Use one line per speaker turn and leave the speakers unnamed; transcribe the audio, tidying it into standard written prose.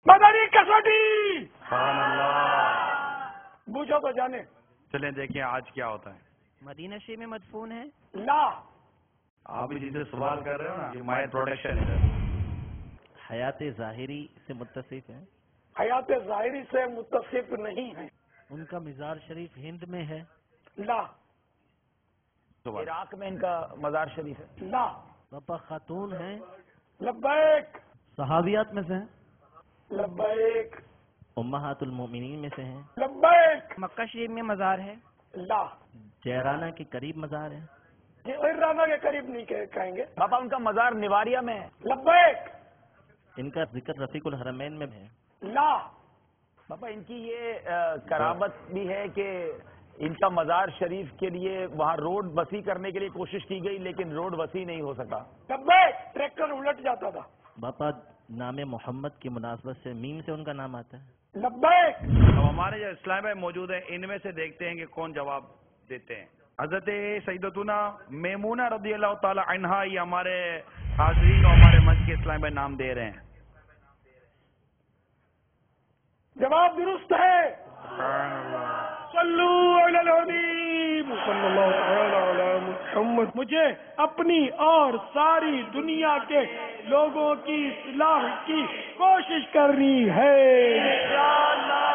مدنی کسوٹی
سبحان اللہ.
بوجھو تو جانے.
چلیں دیکھیں آج کیا ہوتا ہے.
مدینہ شریف میں مدفون ہے.
لا.
آپ جن سے سوال کر رہے ہو نا، یہ مائر پروڈکشن ہے.
حیات ظاہری سے متصف ہے.
حیات ظاہری سے متصف نہیں ہے.
ان کا مزار شریف ہند میں ہے.
لا.
عراق میں ان کا مزار شریف ہے.
لا.
باپا خاتون ہیں.
لبیک.
صحابیات میں سے ہیں.
لبیک.
امہات المومنین میں سے ہیں.
لبیک.
مکہ شریف میں مزار ہے.
لا.
جیرانہ کے قریب مزار ہے.
یہ رانا کے قریب نہیں کہیں گے.
باپا ان کا مزار نیواریا میں ہے.
لبیک.
ان کا ذکر رفیق الحرمین میں ہے.
لا.
باپا ان کی یہ کرامت بھی ہے کہ ان کا مزار شریف کے لیے وہاں روڈ وسیع کرنے کے لیے کوشش کی گئی، لیکن روڈ وسیع نہیں ہو سکا.
لبیک. ٹریکٹر الٹ جاتا تھا.
باپا نام محمد کی مناسبت سے میم سے ان کا نام آتا ہے.
لبیک.
اب ہمارے جو اسلام بھائی موجود ہیں، ان میں سے دیکھتے ہیں کہ کون جواب دیتے ہیں. حضرت سیدتنا میمونہ رضی اللہ تعالی عنہا، یہ ہمارے حاضرین اور ہمارے منچ کے اسلام بھائی نام دے رہے ہیں.
جواب درست ہے. صلو علی الحبیب صلی اللہ تعالی علی محمد. مجھے اپنی اور ساری دنیا کے لوگوں کی اصلاح کی کوشش کرنی ہے. انشاءاللہ.